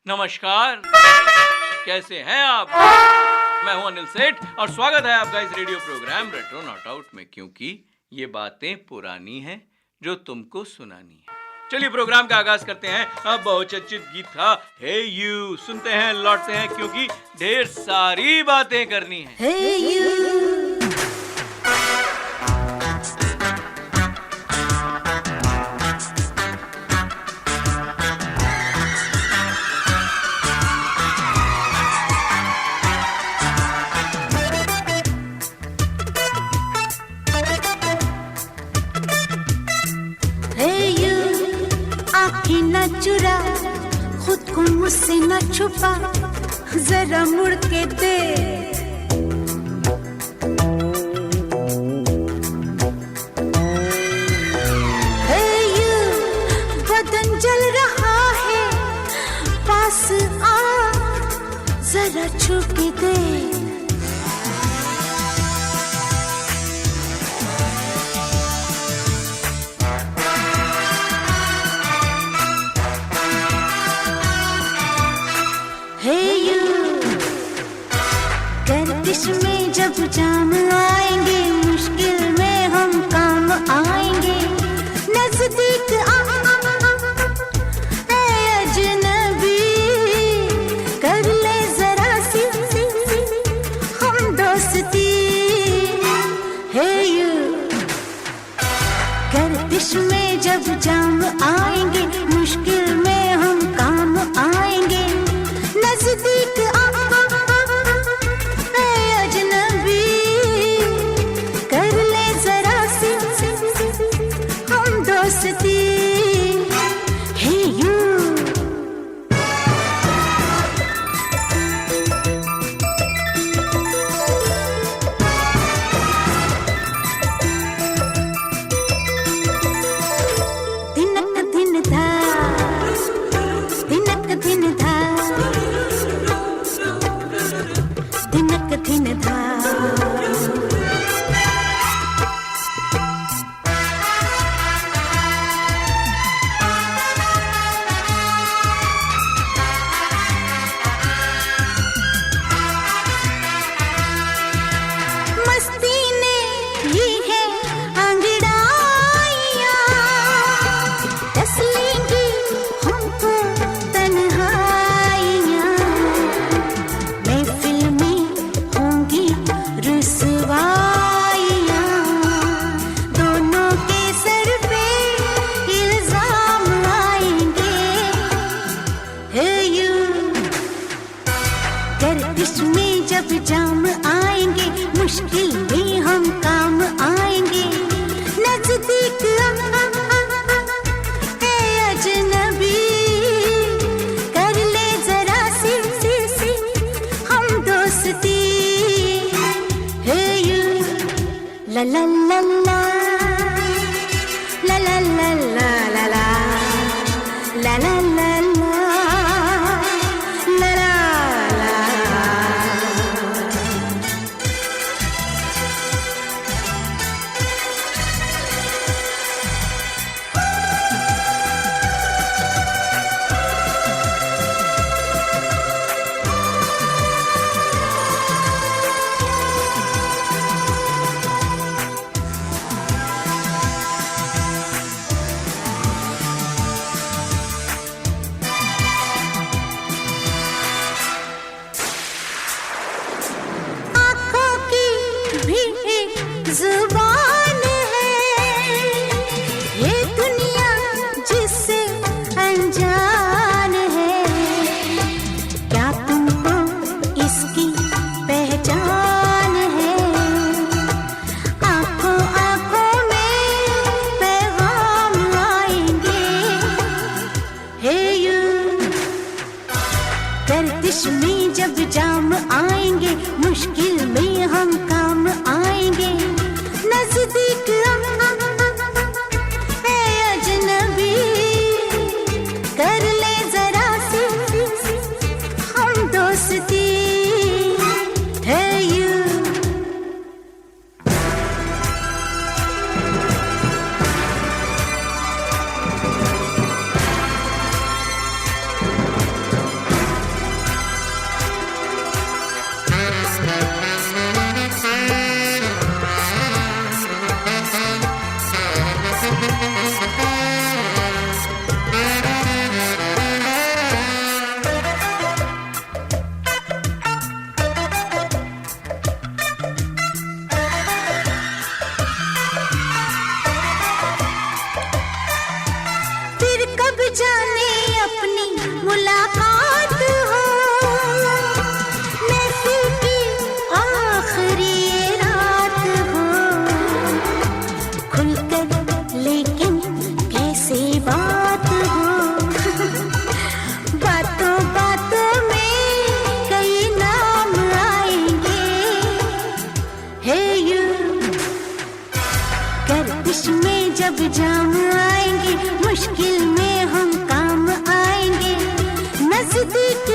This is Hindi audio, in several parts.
नमस्कार, कैसे हैं आप? मैं हूं अनिल सेठ और स्वागत है आपका इस radio programme retro not out में, क्योंकि ये बातें पुरानी हैं जो तुमको सुनानी है। चलिए प्रोग्राम का आगाज करते हैं। अब बहुचर्चित गीत था हे यू, सुनते हैं, लौटते हैं, क्योंकि ढेर सारी बातें करनी है। हे यू आँखें न चुरा, खुद को मुझसे न छुपा, जरा मुड़ के दे। हे यू, बदन जल रहा है, पास आ, जरा छू के दे। गर्दिश में जब जाम आएंगे, मुश्किल में हम काम आएंगे। नजदीक आ, ऐ अजनबी, कर ले जरा सी हम दोस्ती। हे यू, गर्दिश में जब जाम आएंगे, मुश्किल में हम काम आएंगे। नजदीक आ, जब जाम आएंगे, मुश्किल में हम काम आएंगे। नजदीक ऐ अजनबी, कर ले जरा सी हम दोस्ती। हे यू, ला ला ला ला ला ला ला ला ला ला ला ला ला। जुबान है ये दुनिया जिससे अनजान है, क्या तुमको इसकी पहचान है? आंखों आंखों में पैगाम आएंगे। हे यू, गर्दिश में जब जाम आएंगे, मुश्किल में हम काम आएंगे। नजदीक ऐ अजनबी, कर ले जरा सी हम दोस्ती। हे यू, जब जाम आएंगे, मुश्किल में हम काम आएंगे। नजदीक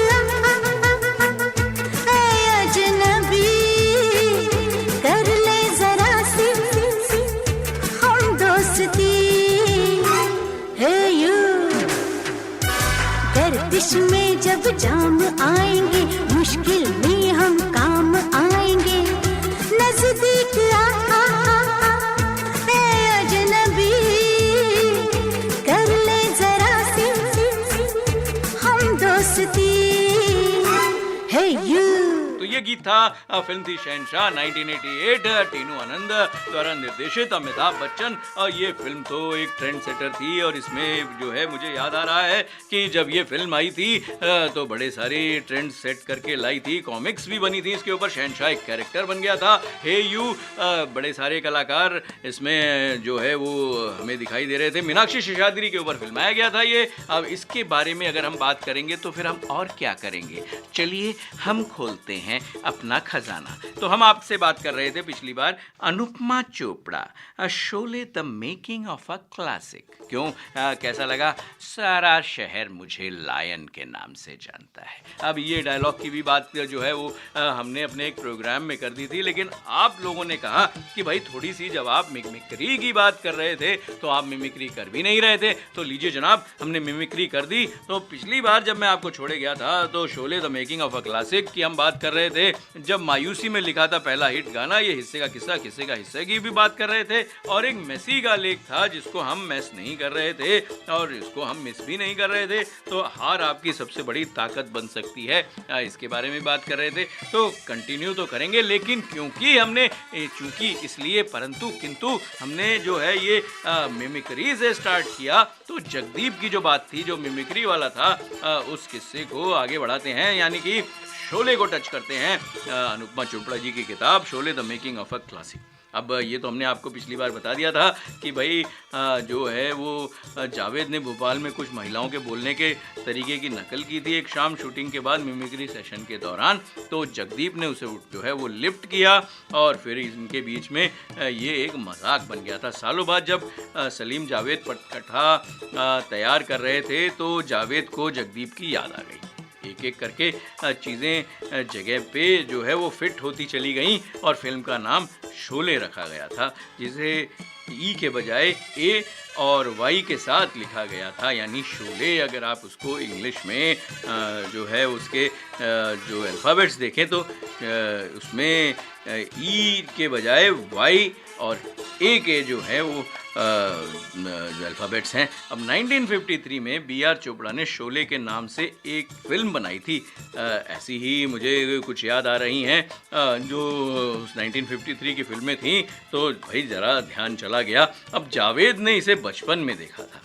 आए अजनबी, कर ले जरा सी हम दोस्ती। हे यू, गर्दिश में जब जाम आएंगे, मुश्किल में हम काम आएंगे। नजदीक अजनबी, कर ले जरा सी हम दोस्ती। हे यू। तो ये गीत था फिल्म थी शहंशाह 1988, टीनू आनंद द्वारा निर्देशित, अमिताभ बच्चन। और ये फिल्म तो एक ट्रेंड सेटर थी। और इसमें जो है मुझे याद आ रहा है कि जब ये फिल्म आई थी तो बड़े सारे ट्रेंड सेट करके लाई थी। कॉमिक्स भी बनी थी इसके ऊपर, शहंशाह एक कैरेक्टर बन गया था। हे यू, बड़े सारे कलाकार इसमें जो है वो हमें दिखाई दे रहे थे। मीनाक्षी शेषाद्री के ऊपर फिल्माया गया था ये। अब इसके बारे में अगर हम बात करेंगे तो फिर हम और क्या करेंगे। चलिए हम खोलते हैं अपना खजाना। तो हम आपसे बात कर रहे थे पिछली बार Anupama Chopra, Sholay the making of a classic. क्यों, कैसा लगा? सारा शहर मुझे लायन के नाम से जानता है। अब ये डायलॉग की भी बात जो है वो हमने अपने एक प्रोग्राम में कर दी थी, लेकिन आप लोगों ने कहा कि भाई थोड़ी सी, जब आप मिमिक्री की बात कर रहे थे तो आप मिमिक्री कर भी नहीं रहे थे। तो लीजिए जनाब, हमने मिमिक्री कर दी। तो पिछली बार जब मैं आपको छोड़े गया था तो Sholay the making of a classic की हम बात कर रहे थे, जब मायूसी में लिखा था पहला हिट गाना। ये हिस्से का किस्सा, किस्से का हिस्से की भी बात कर रहे थे। और एक मेसी का लेख था जिसको हम मिस नहीं कर रहे थे और इसको हम मिस भी नहीं कर रहे थे। तो हार आपकी सबसे बड़ी ताकत बन सकती है, इसके बारे में बात कर रहे थे। तो कंटिन्यू तो करेंगे, लेकिन क्योंकि हमने, चूंकि इसलिए परंतु किंतु हमने जो है ये मिमिक्री से स्टार्ट किया, तो जगदीप की जो बात थी, जो मिमिक्री वाला था, उस किस्से को आगे बढ़ाते हैं, यानी कि शोले को टच करते हैं। अनुपमा चोपड़ा जी की किताब Sholay the making of a classic. अब ये तो हमने आपको पिछली बार बता दिया था कि भाई जो है वो जावेद ने भोपाल में कुछ महिलाओं के बोलने के तरीके की नकल की थी एक शाम शूटिंग के बाद मिमिक्री सेशन के दौरान। तो जगदीप ने उसे जो है वो लिफ्ट किया और फिर इनके बीच में ये एक मजाक बन गया था। सालों बाद जब सलीम जावेद पटकथा तैयार कर रहे थे तो जावेद को जगदीप की याद आ गई। एक एक करके चीज़ें जगह पे जो है वो फिट होती चली गईं और फिल्म का नाम शोले रखा गया था, जिसे ई के बजाय ए और वाई के साथ लिखा गया था, यानी शोले। अगर आप उसको इंग्लिश में जो है उसके जो अल्फ़ाबेट्स देखें तो उसमें ई के बजाय वाई और ए के जो है वो जो अल्फ़ाबेट्स हैं। अब 1953 में बी.आर. चोपड़ा ने शोले के नाम से एक फिल्म बनाई थी। ऐसी ही मुझे कुछ याद आ रही हैं जो 1953 की फिल्में थी, तो भाई ज़रा ध्यान चला गया। अब जावेद ने इसे बचपन में देखा था,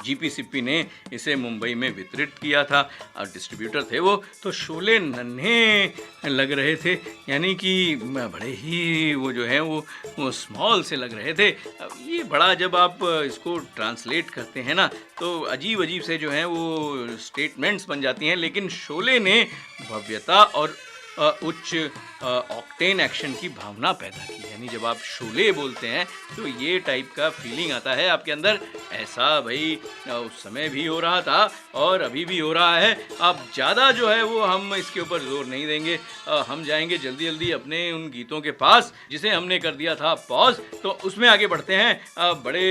जीपीसीपी ने इसे मुंबई में वितरित किया था और डिस्ट्रीब्यूटर थे वो। तो शोले नन्हे लग रहे थे, यानी कि बड़े ही वो जो है वो स्मॉल से लग रहे थे। अब ये बड़ा जब आप इसको ट्रांसलेट करते हैं ना तो अजीब अजीब से जो है वो स्टेटमेंट्स बन जाती हैं, लेकिन शोले ने भव्यता और उच्च ऑक्टेन एक्शन की भावना पैदा की। यानी जब आप शोले बोलते हैं तो ये टाइप का फीलिंग आता है आपके अंदर। ऐसा भाई उस समय भी हो रहा था और अभी भी हो रहा है। अब ज़्यादा जो है वो हम इसके ऊपर जोर नहीं देंगे, हम जाएंगे जल्दी जल्दी अपने उन गीतों के पास जिसे हमने कर दिया था पॉज। तो उसमें आगे बढ़ते हैं बड़े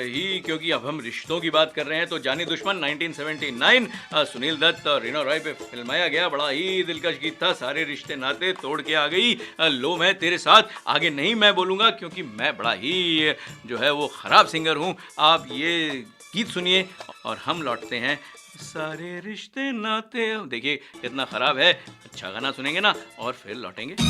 ही, क्योंकि अब हम रिश्तों की बात कर रहे हैं। तो जानी दुश्मन 1979 सुनील दत्त और रीना रॉय पे फिल्माया गया। बड़ा ही दिलकश गीत था। सारे रिश्ते नाते तोड़ के आ गई लो मैं तेरे साथ। आगे नहीं मैं बोलूँगा क्योंकि मैं बड़ा ही जो है वो ख़राब सिंगर हूँ। आप ये गीत सुनिए और हम लौटते हैं। सारे रिश्ते नाते, देखिए कितना ख़राब है। अच्छा गाना सुनेंगे ना और फिर लौटेंगे।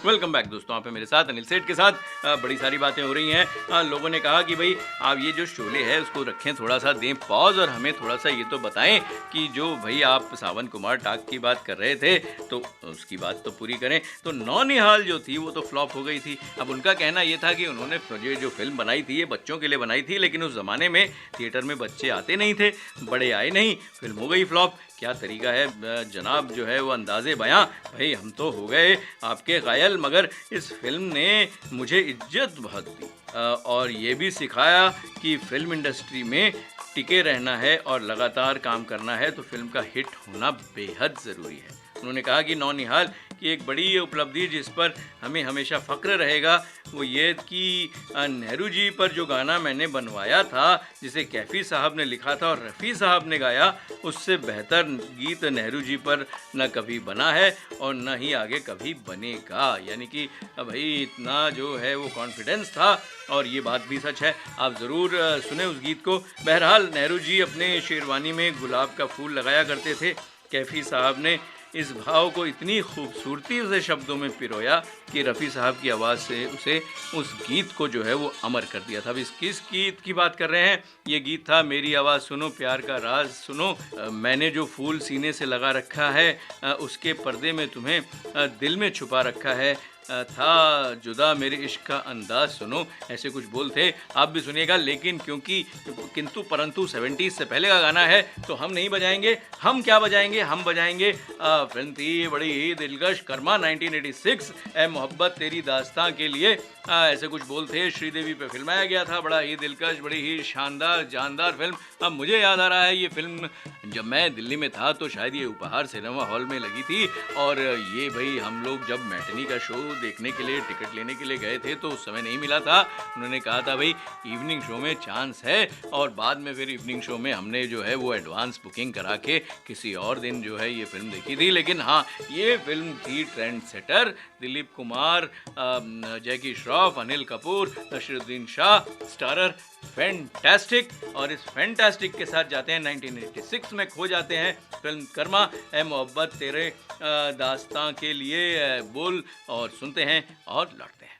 वेलकम बैक दोस्तों, आप हैं मेरे साथ अनिल सेठ के साथ। बड़ी सारी बातें हो रही हैं। लोगों ने कहा कि भाई आप ये जो शोले है उसको रखें, थोड़ा सा दें पॉज और हमें थोड़ा सा ये तो बताएं कि जो भाई आप सावन कुमार टाक की बात कर रहे थे तो उसकी बात तो पूरी करें। तो नौनिहाल जो थी वो तो फ्लॉप हो गई थी। अब उनका कहना ये था कि उन्होंने ये जो फिल्म बनाई थी ये बच्चों के लिए बनाई थी, लेकिन उस ज़माने में थिएटर में बच्चे आते नहीं थे, बड़े आए नहीं, फिल्म हो गई फ्लॉप। क्या तरीका है जनाब जो है वो अंदाज़े बयां। भाई हम तो हो गए आपके कायल, मगर इस फिल्म ने मुझे इज्जत बहुत दी और ये भी सिखाया कि फिल्म इंडस्ट्री में टिके रहना है और लगातार काम करना है तो फिल्म का हिट होना बेहद ज़रूरी है। उन्होंने कहा कि नौनिहाल की एक बड़ी उपलब्धि जिस पर हमें हमेशा फ़ख्र रहेगा वो ये कि नेहरू जी पर जो गाना मैंने बनवाया था, जिसे कैफ़ी साहब ने लिखा था और रफ़ी साहब ने गाया, उससे बेहतर गीत नेहरू जी पर न कभी बना है और न ही आगे कभी बनेगा। यानी कि भाई इतना जो है वो कॉन्फिडेंस था और ये बात भी सच है। आप ज़रूर सुने उस गीत को। बहरहाल नेहरू जी अपने शेरवानी में गुलाब का फूल लगाया करते थे। कैफ़ी साहब ने इस भाव को इतनी खूबसूरती से शब्दों में पिरोया कि रफ़ी साहब की आवाज़ से उसे उस गीत को जो है वो अमर कर दिया था। अब इस किस गीत की बात कर रहे हैं? ये गीत था मेरी आवाज़ सुनो प्यार का राज सुनो, मैंने जो फूल सीने से लगा रखा है उसके पर्दे में तुम्हें दिल में छुपा रखा है, था जुदा मेरे इश्क का अंदाज सुनो, ऐसे कुछ बोल थे। आप भी सुनिएगा, लेकिन क्योंकि किंतु परंतु 70s से पहले का गाना है तो हम नहीं बजाएंगे। हम क्या बजाएंगे? हम बजाएंगे फिल्म थी बड़ी ही दिलकश, कर्मा 1986, ए मोहब्बत तेरी दास्तां के लिए, ऐसे कुछ बोल थे। श्रीदेवी पे फिल्माया गया था। बड़ा ही दिलकश, बड़ी ही शानदार जानदार फिल्म। अब मुझे याद आ रहा है ये फिल्म जब मैं दिल्ली में था तो शायद ये उपहार सिनेमा हॉल में लगी थी और ये भाई हम लोग जब मैटनी का शो देखने के लिए टिकट लेने के लिए गए थे तो उस समय नहीं मिला था। उन्होंने कहा था भाई इवनिंग शो में चांस है और बाद में फिर इवनिंग शो में हमने जो है वो एडवांस बुकिंग करा के किसी और दिन जो है ये फिल्म देखी थी। लेकिन हाँ, ये फिल्म थी ट्रेंड सेटर। दिलीप कुमार, जैकी श्रॉफ, अनिल कपूर, नसीरुद्दीन शाह, स्टारर फैंटास्टिक। और इस फैंटास्टिक के साथ जाते हैं 1986 में, खो जाते हैं फिल्म कर्मा, ए मोहब्बत तेरे दास्तां के लिए बोल, और सुनते हैं और लौटते हैं।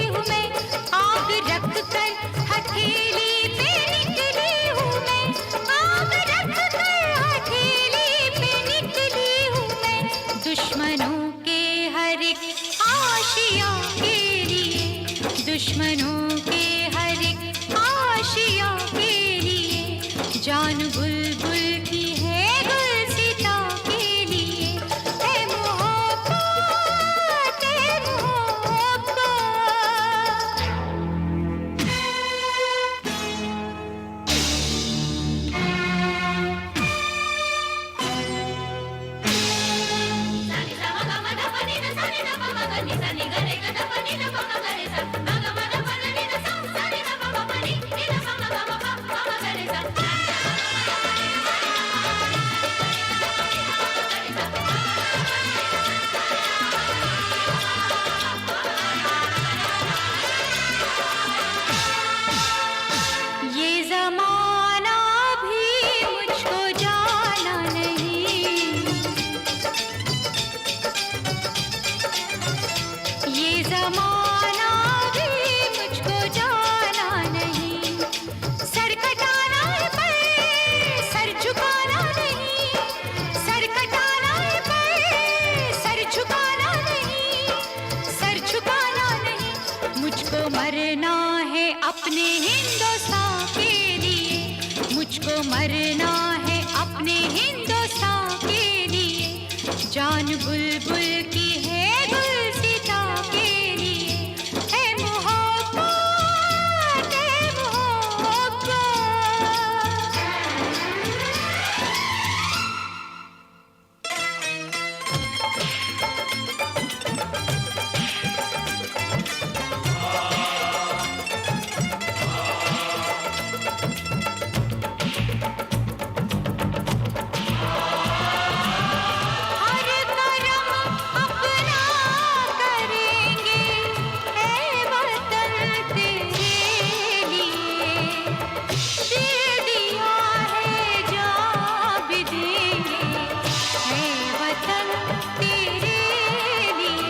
हूँ मैं, आग रख कर हथेली पे निकली हूँ मैं, आग रख कर हथेली पे निकली हूँ मैं, दुश्मनों के हर एक आशिया के लिए, दुश्मनों के हर एक आशिया के लिए, जान बुलबुल की है गुलसिता के लिए, है मोहब्बत, है मोहब्बत। ये ज़माना भी मुझको जाना नहीं, ये ज़माना भी मुझको जाना नहीं, सर कटाना है पर सर झुकाना नहीं, सर कटाना है पर सर झुकाना नहीं, सर झुकाना नहीं, मुझको मरना है अपने हिंदुस्तान के लिए, मुझको मरना है अपने हिंदुस्तान के लिए, जान बुलबुल की है गुलसिता के लिए, है मोहब्बत, है मोहब्बत। हर करम अपना करेंगे, है वतन तेरे लिए, दिल दिया है जान भी देंगे, है वतन तेरे लिए,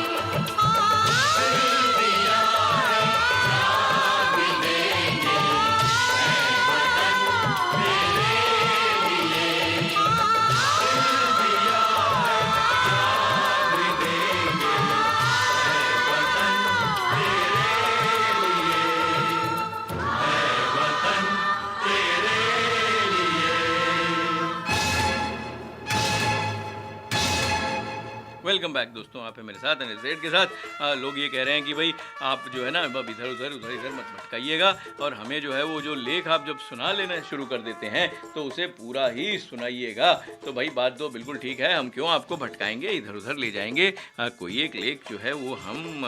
वेलकम बैक दोस्तों, आप हैं मेरे साथ अनिल सेठ के साथ। लोग ये कह रहे हैं कि भाई आप जो है ना अब इधर उधर मत भटकाइएगा, और हमें जो है वो जो लेख आप जब सुना लेना शुरू कर देते हैं तो उसे पूरा ही सुनाइएगा। तो भाई बात तो बिल्कुल ठीक है, हम क्यों आपको भटकाएंगे, इधर उधर ले जाएंगे। कोई एक लेख जो है वो हम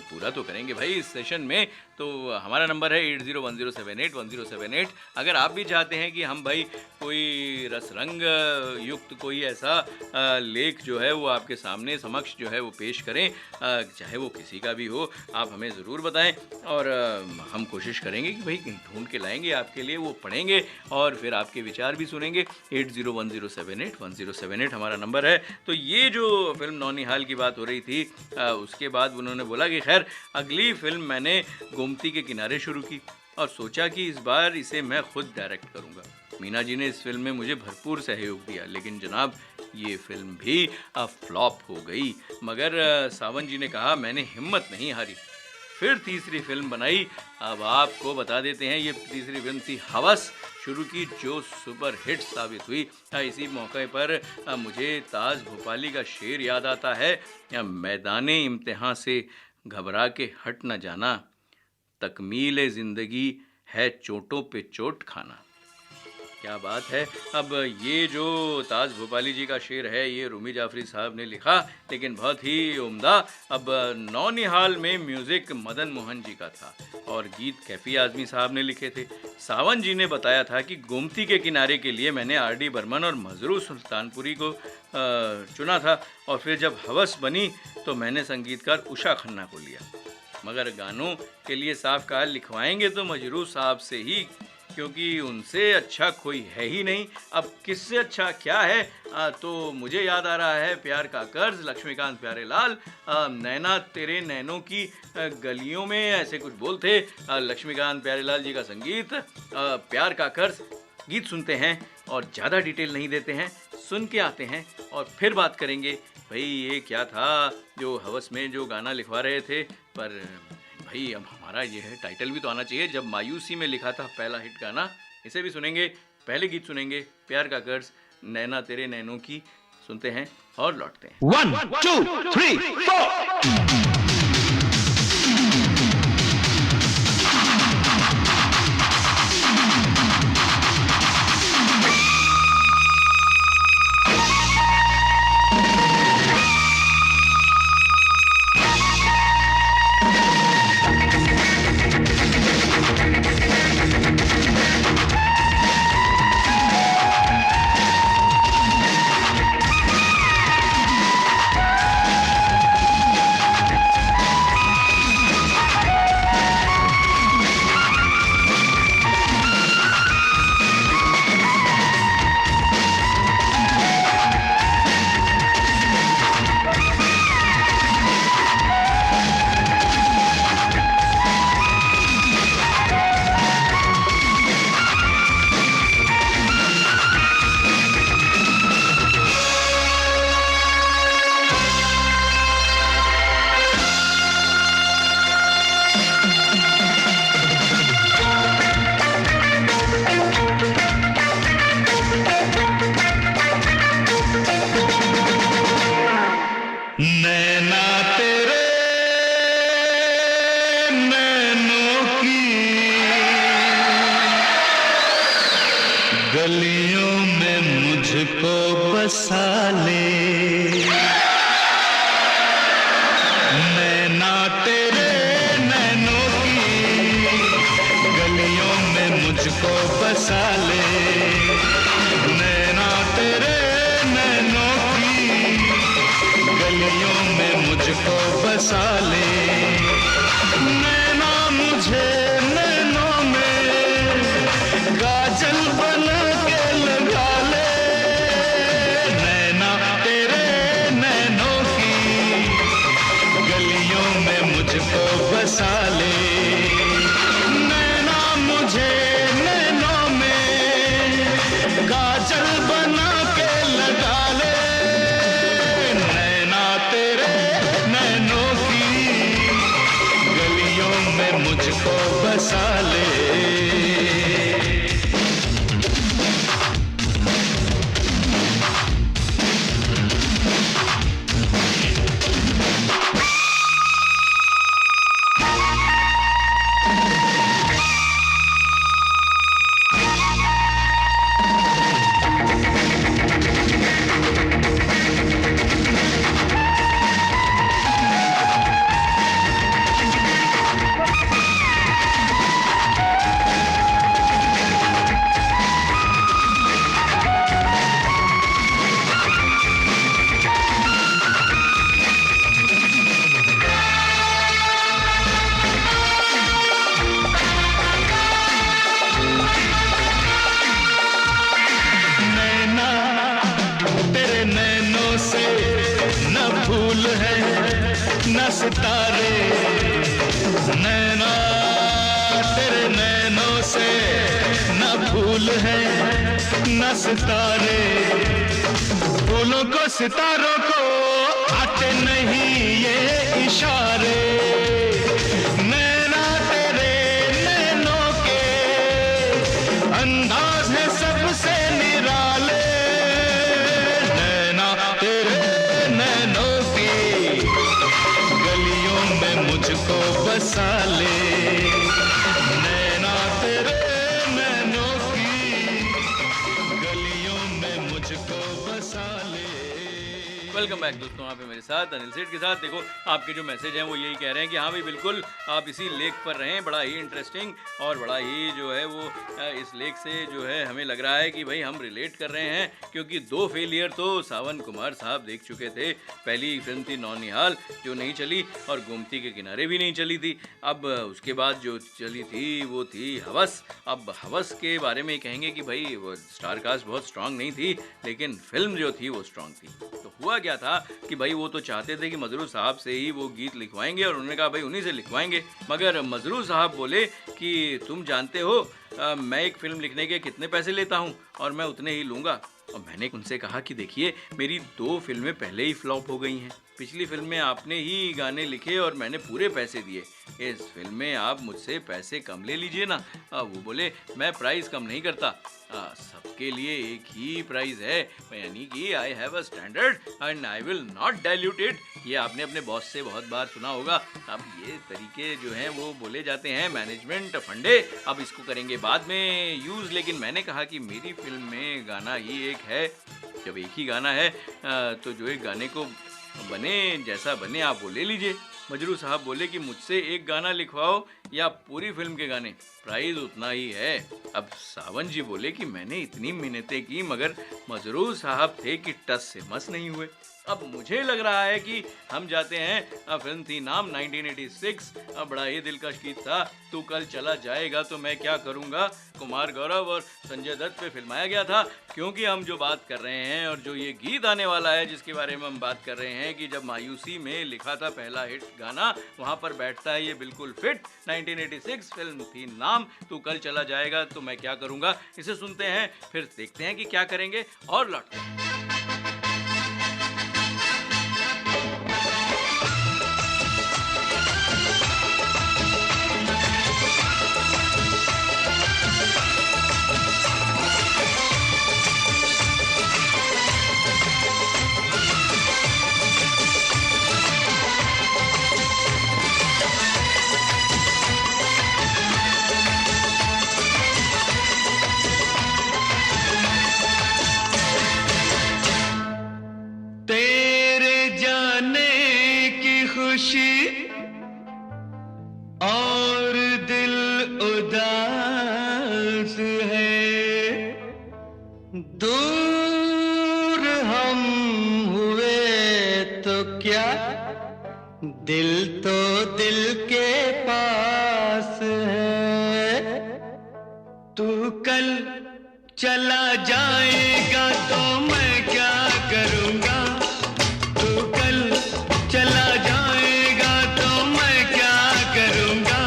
पूरा तो करेंगे भाई इस सेशन में। तो हमारा नंबर है 8010781078। अगर आप भी चाहते हैं कि हम भाई कोई रसरंग युक्त कोई ऐसा लेख जो है वो आपके सामने समक्ष जो है वो पेश करें, चाहे वो किसी का भी हो, आप हमें ज़रूर बताएं और हम कोशिश करेंगे कि भाई कहीं ढूंढ के लाएंगे आपके लिए, वो पढ़ेंगे और फिर आपके विचार भी सुनेंगे। 8010781078 हमारा नंबर है। तो ये जो फिल्म नौनिहाल की बात हो रही थी, उसके बाद उन्होंने बोला कि खैर अगली फिल्म मैंने गोमती के किनारे शुरू की और सोचा कि इस बार इसे मैं खुद डायरेक्ट करूँगा। मीना जी ने इस फिल्म में मुझे भरपूर सहयोग दिया, लेकिन जनाब ये फिल्म भी फ्लॉप हो गई। मगर सावन जी ने कहा मैंने हिम्मत नहीं हारी, फिर तीसरी फिल्म बनाई। अब आपको बता देते हैं ये तीसरी फिल्म थी हवस, शुरू की, जो सुपर हिट साबित हुई। इसी मौके पर मुझे ताज भोपाली का शेर याद आता है, मैदाने इम्तिहान से घबरा के हट न जाना, तकमील ज़िंदगी है चोटों पे चोट खाना। क्या बात है। अब ये जो ताज भोपाली जी का शेर है ये रूमी जाफरी साहब ने लिखा, लेकिन बहुत ही उम्दा। अब नौनिहाल में म्यूज़िक मदन मोहन जी का था और गीत कैफी आज़मी साहब ने लिखे थे। सावन जी ने बताया था कि गोमती के किनारे के लिए मैंने आर.डी. बर्मन और मजरू सुल्तानपुरी को चुना था, और फिर जब हवस बनी तो मैंने संगीतकार उषा खन्ना को लिया। मगर गानों के लिए साफ कहा लिखवाएंगे तो मजरू साहब से ही, क्योंकि उनसे अच्छा कोई है ही नहीं। अब किससे अच्छा क्या है, तो मुझे याद आ रहा है प्यार का कर्ज, लक्ष्मीकांत प्यारेलाल। नैना तेरे नैनों की गलियों में, ऐसे कुछ बोल थे। लक्ष्मीकांत प्यारेलाल जी का संगीत, प्यार का कर्ज। गीत सुनते हैं और ज़्यादा डिटेल नहीं देते हैं, सुन के आते हैं और फिर बात करेंगे। भाई ये क्या था जो हवस में जो गाना लिखवा रहे थे, पर भाई अब हमारा ये है टाइटल भी तो आना चाहिए। जब मायूसी में लिखा था पहला हिट गाना, इसे भी सुनेंगे। पहले गीत सुनेंगे प्यार का कर्ज, नैना तेरे नैनों की। सुनते हैं और लौटते हैं। 1 2 3 4 नैना तेरे नैनों की गलियों में मुझको बसा ले। नैना तेरे नैनों की गलियों में मुझको बसा ले। नैना तेरे नैनों की गलियों में मुझको बसा ले। नैना मुझे नैनों में काजल बना के लगा ले। नैना तेरे नैनों की गलियों में मुझको बसा ले। नैना मुझे नैनों में काजल बना के लगा ले। मुझको बसा ले। फूल है न सितारे। नैना तेरे नैनों से न फूल है न सितारे। फूलों को सितारों को आते नहीं ये इशारे। नैना तेरे नैनों के अंदाज है सबसे निराले। नैना तेरे नैनों की गलियों में मुझको बसा ले। नैना तेरे नैनों की गलियों में मुझको बसा ले। वेलकम बैक दोस्तों, यहाँ पे मेरे साथ अनिल सेठ के साथ। देखो आपके जो मैसेज हैं वो यही कह रहे हैं कि हाँ भाई बिल्कुल आप इसी लेख पर रहें, बड़ा ही इंटरेस्टिंग और बड़ा ही जो है वो इस लेख से जो है हमें लग रहा है कि भाई हम रिलेट कर रहे हैं, क्योंकि 2 फेलियर तो सावन कुमार साहब देख चुके थे। पहली फिल्म थी नौनिहाल जो नहीं चली और गोमती के किनारे भी नहीं चली थी। अब उसके बाद जो चली थी वो थी हवस। अब हवस के बारे में कहेंगे कि भाई वो स्टार कास्ट बहुत स्ट्रांग नहीं थी, लेकिन फिल्म जो थी वो स्ट्रांग थी। तो हुआ क्या था कि भाई वो तो चाहते थे कि मजरू साहब से ही वो गीत लिखवाएंगे और उन्होंने कहा भाई उन्हीं से लिखवाएंगे, मगर मजरू साहब बोले कि तुम जानते हो मैं एक फिल्म लिखने के कितने पैसे लेता हूँ और मैं उतने ही लूँगा। और मैंने उनसे कहा कि देखिए मेरी 2 फिल्में पहले ही फ्लॉप हो गई हैं, पिछली फिल्म में आपने ही गाने लिखे और मैंने पूरे पैसे दिए, इस फिल्म में आप मुझसे पैसे कम ले लीजिए ना। वो बोले मैं प्राइस कम नहीं करता, सबके लिए एक ही प्राइस है, यानी कि I have a standard and I will not dilute it. ये आपने अपने बॉस से बहुत बार सुना होगा। अब ये तरीके जो हैं वो बोले जाते हैं मैनेजमेंट फंडे, अब इसको करेंगे बाद में यूज़। लेकिन मैंने कहा कि मेरी फिल्म में गाना ही एक है, जब एक ही गाना है तो जो एक गाने को बने जैसा बने आप वो ले लीजिए। मजरू साहब बोले कि मुझसे एक गाना लिखवाओ या पूरी फिल्म के गाने, प्राइस उतना ही है। अब सावन जी बोले कि मैंने इतनी मिन्नतें की मगर मजरू साहब थे कि टस से मस नहीं हुए। अब मुझे लग रहा है कि हम जाते हैं। फिल्म थी नाम 1986, बड़ा ही दिलकश गीत था, तू कल चला जाएगा तो मैं क्या करूँगा, कुमार गौरव और संजय दत्त पे फिल्माया गया था। क्योंकि हम जो बात कर रहे हैं और जो ये गीत आने वाला है जिसके बारे में हम बात कर रहे हैं कि जब मायूसी में लिखा था पहला हिट गाना, वहाँ पर बैठता है ये बिल्कुल फिट। 1986 फिल्म थी नाम, तू कल चला जाएगा तो मैं क्या करूँगा। इसे सुनते हैं फिर देखते हैं कि क्या करेंगे और लौटते हैं। और दिल उदास है, दूर हम हुए तो क्या, दिल तो दिल के पास है। तू कल चला जाएगा तो मैं क्या करूँगा, तू कल चला जाएगा तो मैं क्या करूँगा।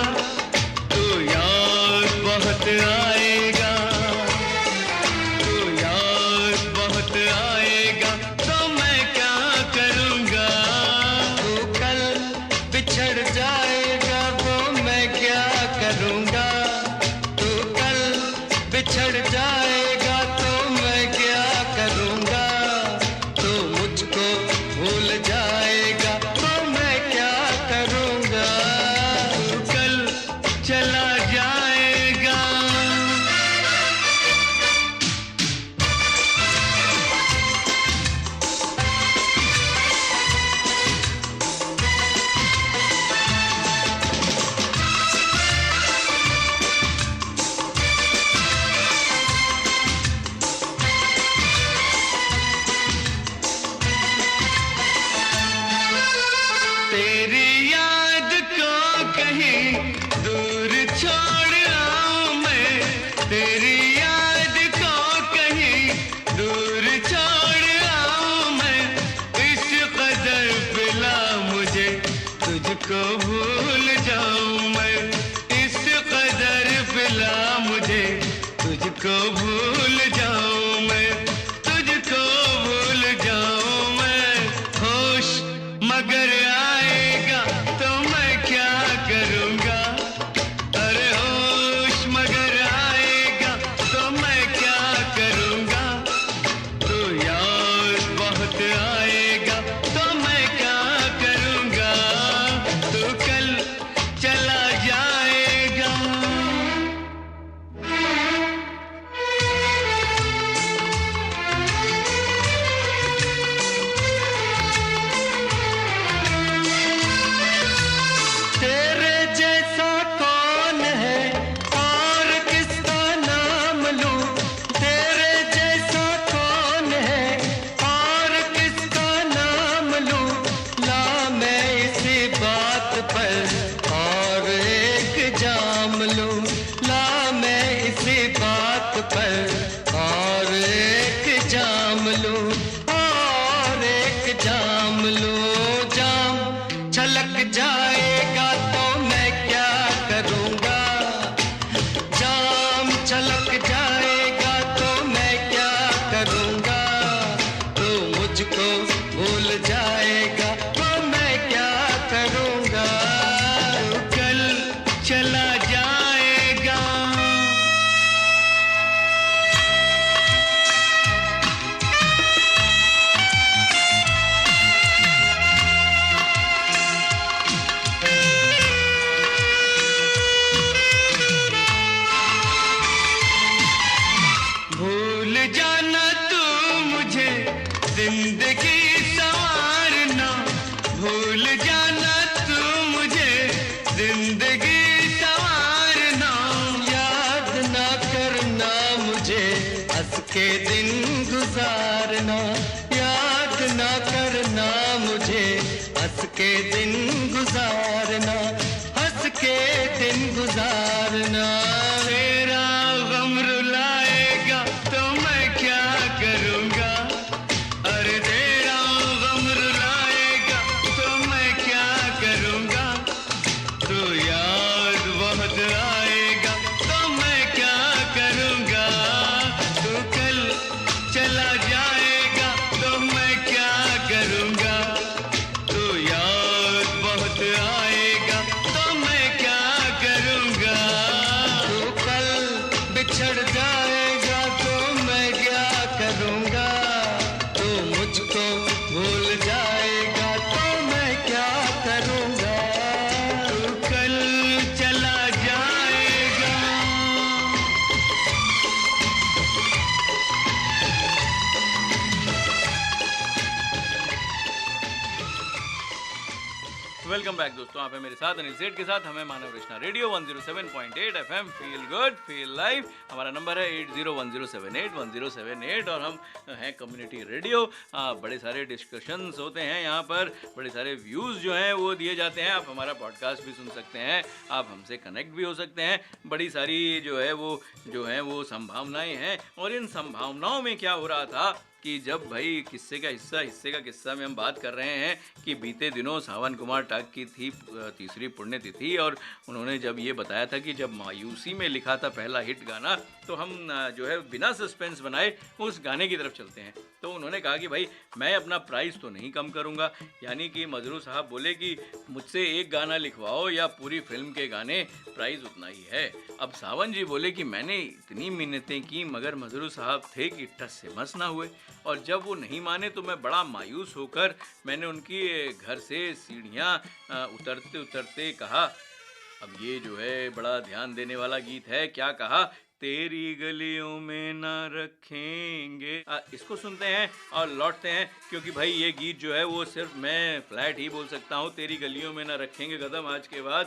तू याद बहुत आएगा, तू याद बहुत आएगा तो मैं क्या करूँगा। तू कल बिछड़ जाएगा तो मैं क्या करूँगा, तू कल बिछड़ जाएगा तो मैं क्या करूँगा। तू मुझको भूल जाएगा तो मैं क्या करूँगा। तू कल चला जाएगा। तेरी याद को कहीं दूर छोड़ आऊं मैं, तेरी याद को कहीं दूर छोड़ आऊं मैं। इस कदर पिला मुझे तुझको भूल जाऊं मैं, इस कदर पिला मुझे तुझको भूल जाऊं मैं, तुझको भूल जाऊं मैं। होश मगर आएगा तो मैं क्या करूँगा, अरे होश मगर आएगा तो मैं क्या करूँगा। तो याद बहुत आएगा तो मैं क्या करूँगा। तो कल चला जाएगा। लूं, ला मैं इसी बात पर और एक जाम लूं, और एक जाम लूं। जाम छलक जाएगा तो मैं क्या करूंगा, जाम छलक जाएगा तो मैं क्या करूंगा, तो मुझको भूल जाएगा तो मैं क्या करूंगा, तू कल चला जाएगा। भूल जाना तू मुझे, जिंदगी संवारना, भूल जाना तू मुझे, जिंदगी संवारना, याद ना करना मुझे, हंस के दिन गुजारना, याद ना करना मुझे, हंस के दिन गुजारना, हंस के दिन गुजारना। तेरा गम रुलाएगा तो मैं क्या करूंगा, अरे तेरा गम रुलाएगा तो मैं क्या करूंगा, तो याद बहुत आएगा तो मैं क्या करूंगा, तू कल चला जाएगा तो मैं क्या करूंगा, तो याद बहुत आएगा तो मैं क्या करूंगा, तू कल बिछड़ जाएगा तो मैं क्या करूंगा, तो मुझको भूल जाएगा तो मैं क्या करूंगा, तू कल चला जाएगा। वेलकम बैक दोस्तों, आप हैं मेरे साथ अनिल सेठ के साथ। हमें Manav Rachna radio 107.8 FM feel good feel live. हमारा नंबर है 8010781078 और हम हैं कम्युनिटी रेडियो। बड़े सारे डिस्कशंस होते हैं यहाँ पर, बड़े सारे व्यूज़ जो हैं वो दिए जाते हैं। आप हमारा पॉडकास्ट भी सुन सकते हैं, आप हमसे कनेक्ट भी हो सकते हैं। बड़ी सारी जो है वो संभावनाएं हैं। और इन संभावनाओं में क्या हो रहा था कि जब भाई हिस्से का किस्सा में हम बात कर रहे हैं कि बीते दिनों सावन कुमार टाक की थी तीसरी पुण्यतिथि, और उन्होंने जब ये बताया था कि जब मायूसी में लिखा था पहला हिट गाना, तो हम जो है बिना सस्पेंस बनाए उस गाने की तरफ चलते हैं। तो उन्होंने कहा कि भाई मैं अपना प्राइस तो नहीं कम करूँगा, यानी कि मजरू साहब बोले कि मुझसे एक गाना लिखवाओ या पूरी फिल्म के गाने, प्राइस उतना ही है। अब सावन जी बोले कि मैंने इतनी मिन्नतें की मगर मजरू साहब थे कि टस से मस ना हुए, और जब वो नहीं माने तो मैं बड़ा मायूस होकर मैंने उनकी घर से सीढ़ियाँ उतरते उतरते कहा, अब ये जो है बड़ा ध्यान देने वाला गीत है, क्या कहा, तेरी गलियों में ना रखेंगे। इसको सुनते हैं और लौटते हैं, क्योंकि भाई ये गीत जो है वो सिर्फ मैं फ्लैट ही बोल सकता हूँ। तेरी गलियों में ना रखेंगे कदम आज के बाद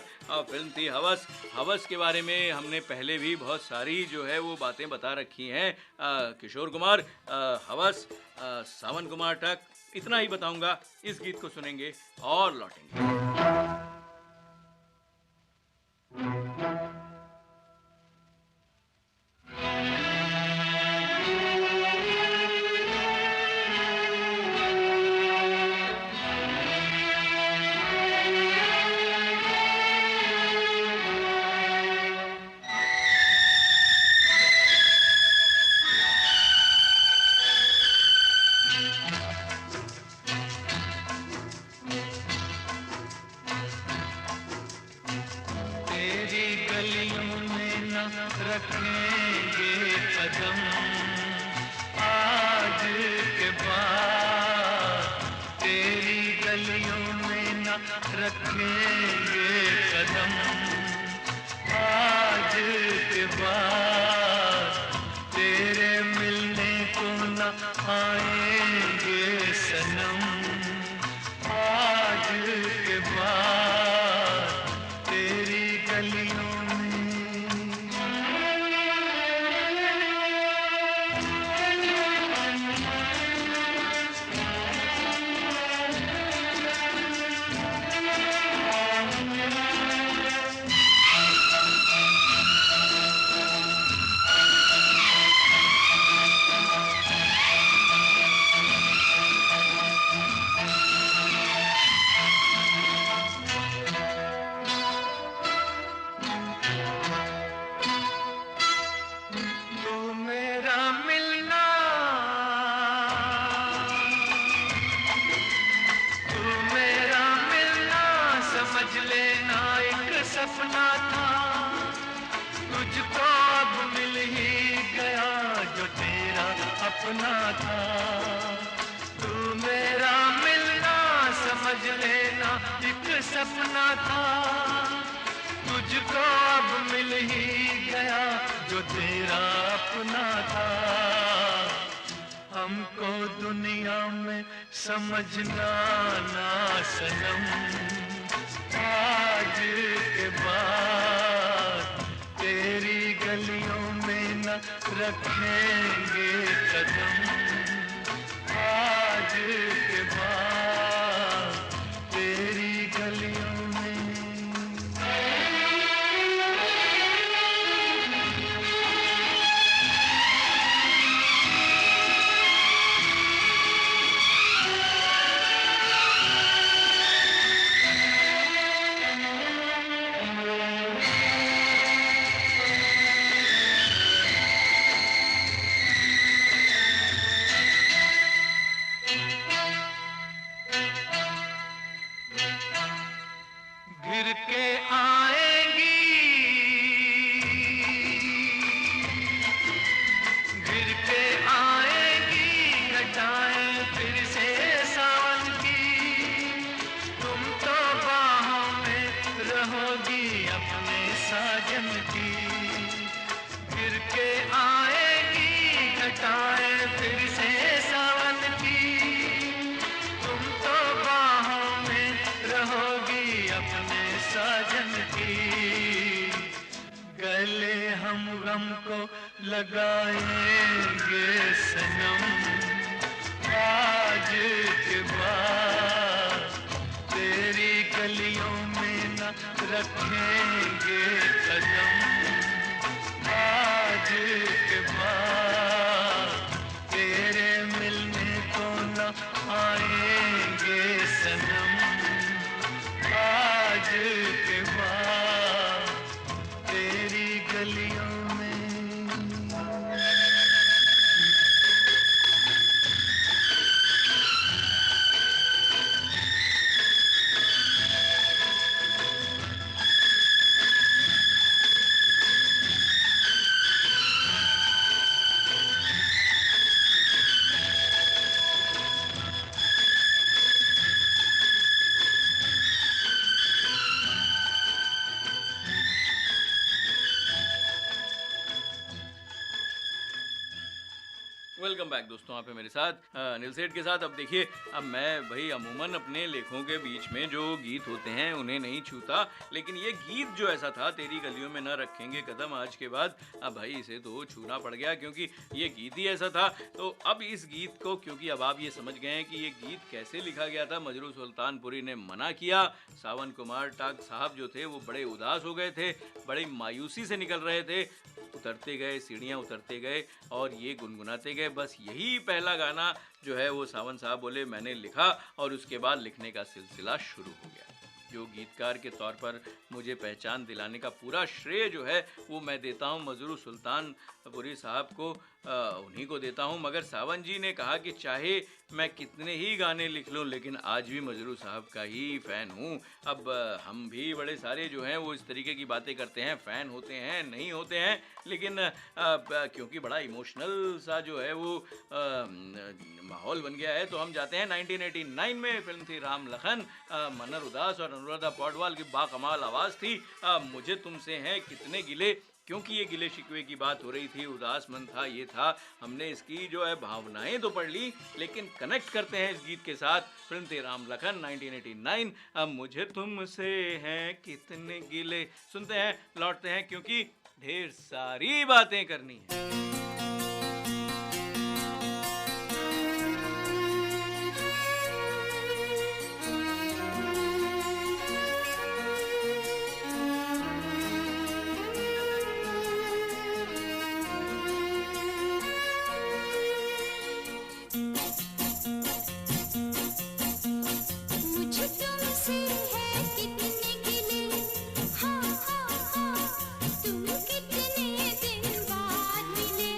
फिल्म थी हवस। हवस के बारे में हमने पहले भी बहुत सारी जो है वो बातें बता रखी हैं। किशोर कुमार, हवस, सावन कुमार तक, इतना ही बताऊंगा। इस गीत को सुनेंगे और लौटेंगे। रखेंगे कदम आज के बाद, तेरी गलियों में न रखेंगे कदम आज के बाद, तेरे मिलने को न आएंगे सनम आज के बाद, तेरी गलियों तुझको अब मिल ही गया जो तेरा अपना था। तू मेरा मिलना समझ लेना एक सपना था। तुझको अब मिल ही गया जो तेरा अपना था। हमको दुनिया में समझना ना सनम, आज के बाद तेरी गलियों में न रखेंगे कदम। आज के बाद तेरी गलियों में। गिर के आएंगी, गिर के आएंगी घटाएं फिर से सावन की। तुम तो बाहों में रहोगी अपने साजन की। गिर के आएंगी घटाएं फिर से सावन की। तुम तो बाहों में रहोगी अपने साजन की। गले हम गम को लगाएंगे सनम, आज के बाद तेरी गलियों में न रखेंगे कदम। आज के बाद तेरे मिलने को न आएंगे सनम। आज के बाद तेरी गलियों में। वेलकम बैक दोस्तों, आप हैं मेरे साथ अनिल सेठ के साथ। अब देखिए, अब मैं भाई अमूमन अपने लेखों के बीच में जो गीत होते हैं उन्हें नहीं छूता, लेकिन ये गीत जो ऐसा था, तेरी गलियों में न रखेंगे कदम आज के बाद, अब भाई इसे तो छूना पड़ गया क्योंकि ये गीत ही ऐसा था। तो अब इस गीत को, क्योंकि अब आप ये समझ गए हैं कि ये गीत कैसे लिखा गया था, मजरू सुल्तानपुरी ने मना किया। सावन कुमार टाक साहब जो थे वो बड़े उदास हो गए थे, बड़ी मायूसी से निकल रहे थे, उतरते गए, सीढ़ियाँ उतरते गए और ये गुनगुनाते गए। बस यही पहला गाना जो है वो सावन साहब बोले मैंने लिखा, और उसके बाद लिखने का सिलसिला शुरू हो गया। जो गीतकार के तौर पर मुझे पहचान दिलाने का पूरा श्रेय जो है वो मैं देता हूँ मजरू सुल्तानपुरी साहब को, उन्हीं को देता हूँ। मगर सावन जी ने कहा कि चाहे मैं कितने ही गाने लिख लूँ लेकिन आज भी मजरू साहब का ही फ़ैन हूँ। अब हम भी बड़े सारे जो हैं वो इस तरीके की बातें करते हैं, फ़ैन होते हैं, नहीं होते हैं, लेकिन क्योंकि बड़ा इमोशनल सा जो है वो माहौल बन गया है, तो हम जाते हैं 1989 में। फिल्म थी राम लखन, मनर उदास और अनुराधा पौडवाल की बाकमाल आवाज़ थी। मुझे तुमसे हैं कितने गिले, क्योंकि ये गिले शिकवे की बात हो रही थी, उदास मन था, ये था। हमने इसकी जो है भावनाएं तो पढ़ ली, लेकिन कनेक्ट करते हैं इस गीत के साथ। फिल्म थी राम लखन 1989। अब मुझे तुमसे हैं कितने गिले, सुनते हैं, लौटते हैं, क्योंकि ढेर सारी बातें करनी है। तुम कितने दिन बाद मिले।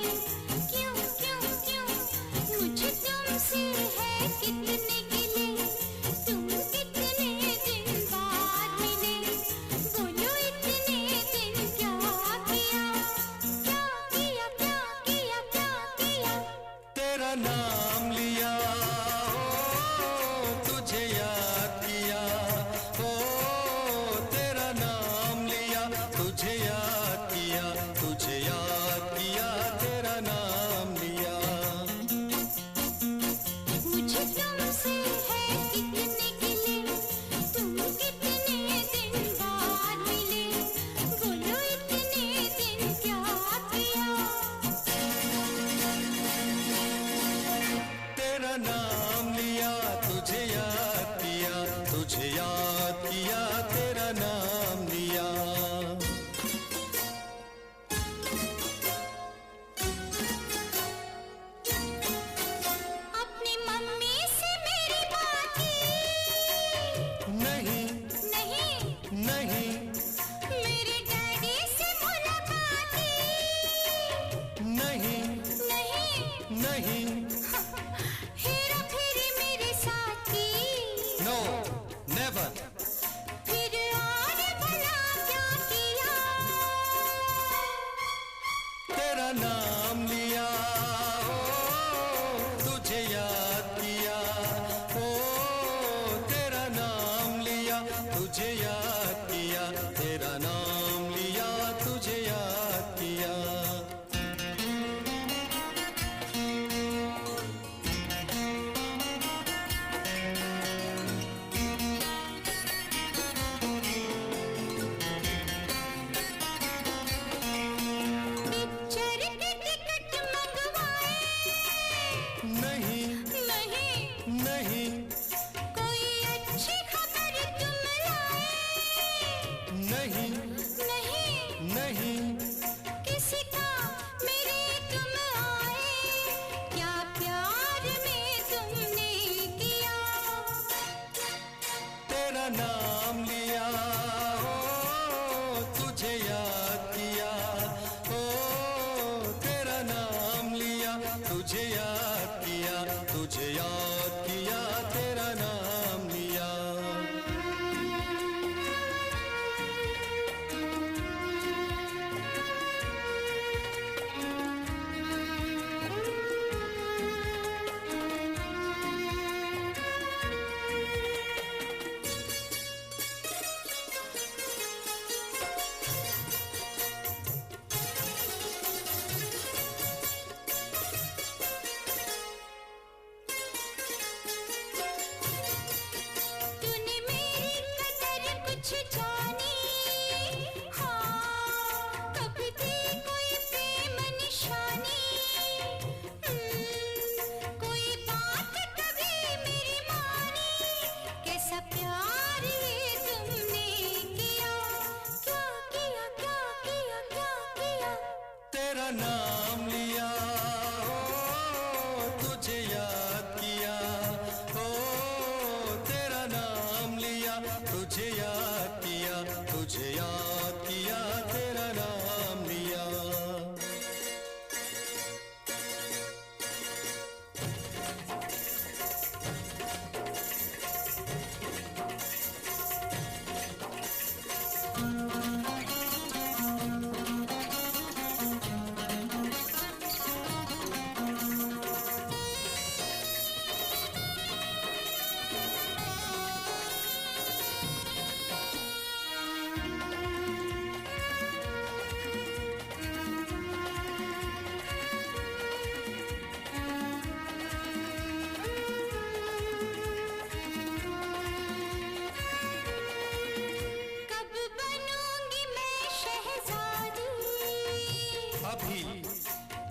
किसका मेरे तुम आए, क्या प्यार में तुमने किया। तेरा नाम लिया, ओ तुझे याद किया, ओ तेरा नाम लिया, तुझे याद किया, तुझे याद किया, तेरा नाम लिया। तूने मेरी कदर कुछ जानी, हाँ कभी थी कोई प्रेम निशानी। कोई बात कभी मेरी मानी, कैसा प्यार ये तुमने किया। क्या किया, क्या किया, क्या किया। तेरा नाम लिया, ओ तुझे याद किया, ओ तेरा नाम लिया, तुझे याद किया, तुझे याद किया, तेरा नाम लिया। कब बनूंगी मैं शहजादी, अभी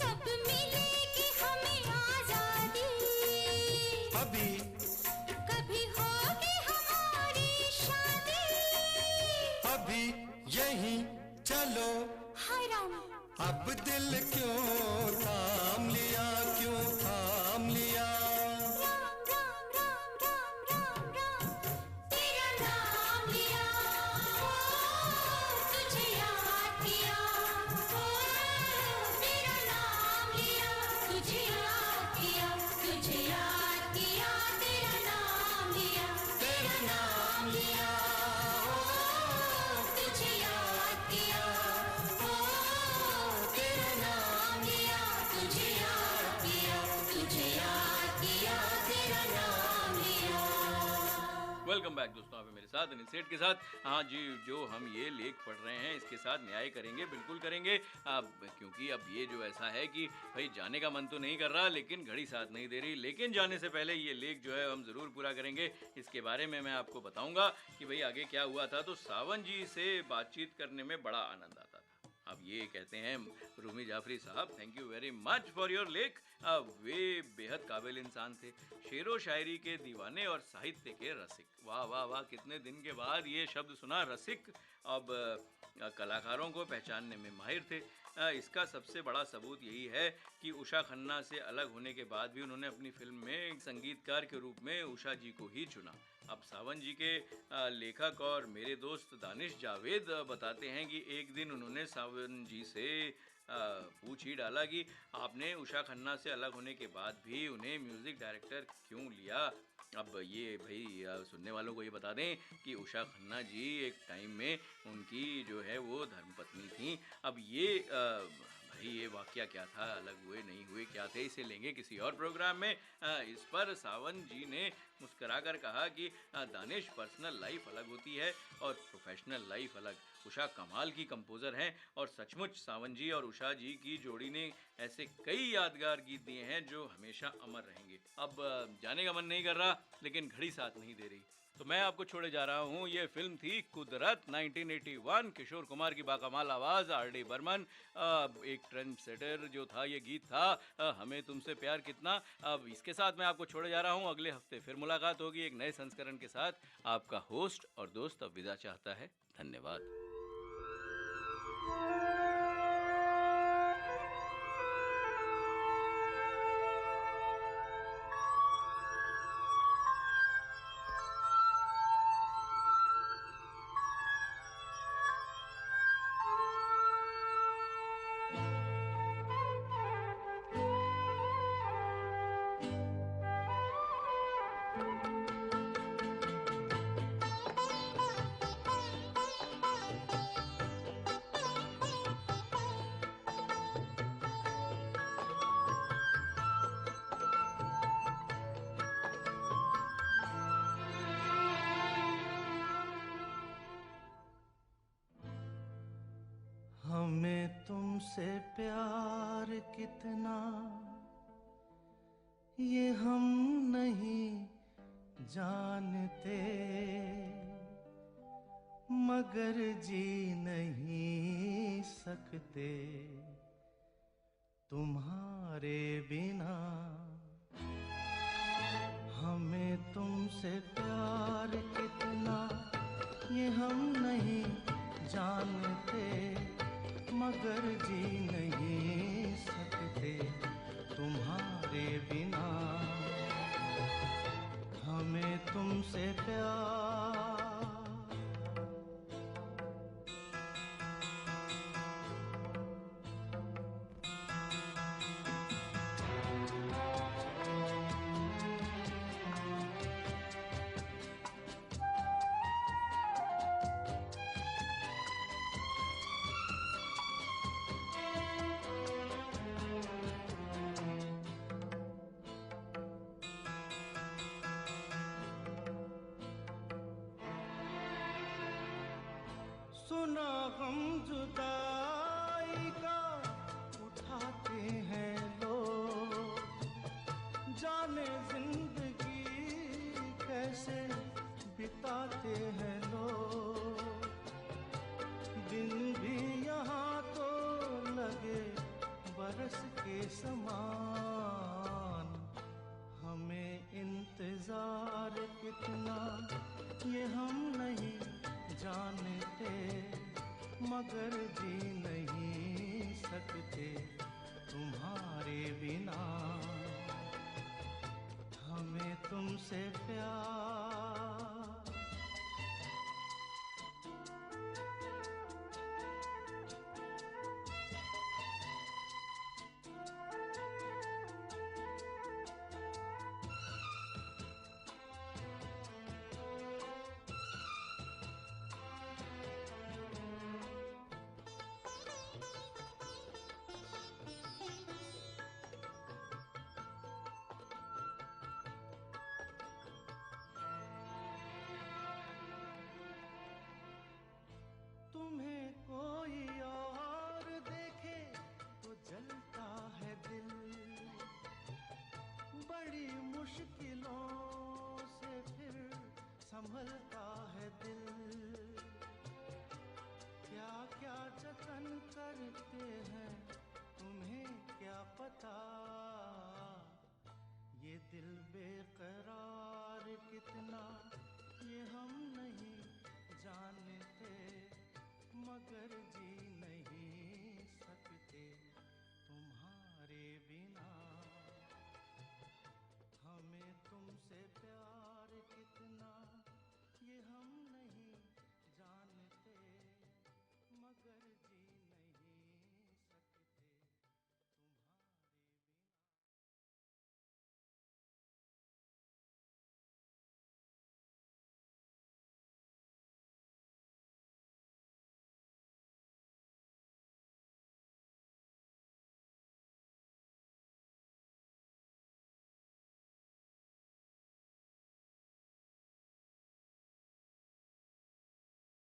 कब मिलेगी हमें आजादी। अभी कभी होगी हमारी शादी। अभी यहीं चलो, हाय राम, अब दिल क्यों थाम लिया, क्यों थाम लिया। राम राम राम राम राम राम, तेरा नाम लिया, ओ तुझे याद किया, ओ तेरा नाम लिया, तुझे याद किया, तुझे याद किया, तेरा नाम लिया, तेरा नाम लिया, ओ तुझे याद किया, ओ तेरा नाम लिया, तुझे याद किया, तुझे याद किया, तेरा नाम लिया। वेलकम बैक दोस्तों, आप हैं मेरे साथ अनिल सेठ के साथ। हाँ जी, जो हम ये लेख पढ़ रहे हैं इसके साथ न्याय करेंगे, बिल्कुल करेंगे। क्योंकि अब ये जो ऐसा है कि भाई जाने का मन तो नहीं कर रहा, लेकिन घड़ी साथ नहीं दे रही। लेकिन जाने से पहले ये लेख जो है हम ज़रूर पूरा करेंगे। इसके बारे में मैं आपको बताऊंगा कि भाई आगे क्या हुआ था। तो सावन जी से बातचीत करने में बड़ा आनंद आता था। अब ये कहते हैं रूमी जाफरी साहब, thank you very much for your लेख। वे बेहद काबिल इंसान थे, शेरो शायरी के दीवाने और साहित्य के रसिक। वाह वाह वाह, कितने दिन के बाद ये शब्द सुना, रसिक। अब कलाकारों को पहचानने में माहिर थे। इसका सबसे बड़ा सबूत यही है कि उषा खन्ना से अलग होने के बाद भी उन्होंने अपनी फिल्म में संगीतकार के रूप में उषा जी को ही चुना। अब सावन जी के लेखक और मेरे दोस्त दानिश जावेद बताते हैं कि एक दिन उन्होंने सावन जी से पूछ ही डाला कि आपने उषा खन्ना से अलग होने के बाद भी उन्हें म्यूज़िक डायरेक्टर क्यों लिया। अब ये भाई सुनने वालों को ये बता दें कि उषा खन्ना जी एक टाइम में उनकी जो है वो धर्मपत्नी थी। अब ये भाई ये वाकया क्या था, अलग हुए नहीं हुए क्या थे, इसे लेंगे किसी और प्रोग्राम में। इस पर सावन जी ने मुस्कराकर कहा कि दानिश, पर्सनल लाइफ अलग होती है और प्रोफेशनल लाइफ अलग। उषा कमाल की कंपोज़र हैं और सचमुच सावन जी और उषा जी की जोड़ी ने ऐसे कई यादगार गीत दिए हैं जो हमेशा अमर रहेंगे। अब जाने का मन नहीं कर रहा, लेकिन घड़ी साथ नहीं दे रही, तो मैं आपको छोड़े जा रहा हूँ। ये फिल्म थी कुदरत 1981, किशोर कुमार की बाकमाल आवाज़, आर.डी. बर्मन। एक ट्रेंड सेटर जो था ये गीत था, हमें तुमसे प्यार कितना। अब इसके साथ मैं आपको छोड़े जा रहा हूँ। अगले हफ्ते फिर मुलाकात होगी एक नए संस्करण के साथ। आपका होस्ट और दोस्त अब विदा चाहता है। धन्यवाद। Thank you. तुमसे प्यार कितना ये हम नहीं जानते, मगर जी नहीं सकते तुम्हारे बिना। हमें तुमसे प्यार कितना ये हम नहीं जानते, मगर जी नहीं सकते तुम्हारे बिना। हमें तुमसे प्यार। सुना गम जुदाई का उठाते हैं लोग, जाने जिंदगी कैसे बिताते हैं लोग। दिन भी यहाँ तो लगे बरस के समान, हमें इंतजार कितना ये हम नहीं जानते, मगर जी नहीं सकते तुम्हारे बिना। हमें तुमसे प्यार। तुम्हें कोई और देखे तो जलता है दिल, बड़ी मुश्किलों से फिर संभलता है दिल। क्या क्या जतन करते हैं तुम्हें क्या पता, ये दिल बेकरार कितना ये हम नहीं जानते, मगर जी नहीं सकते तुम्हारे बिना। हमें तुमसे प्यार।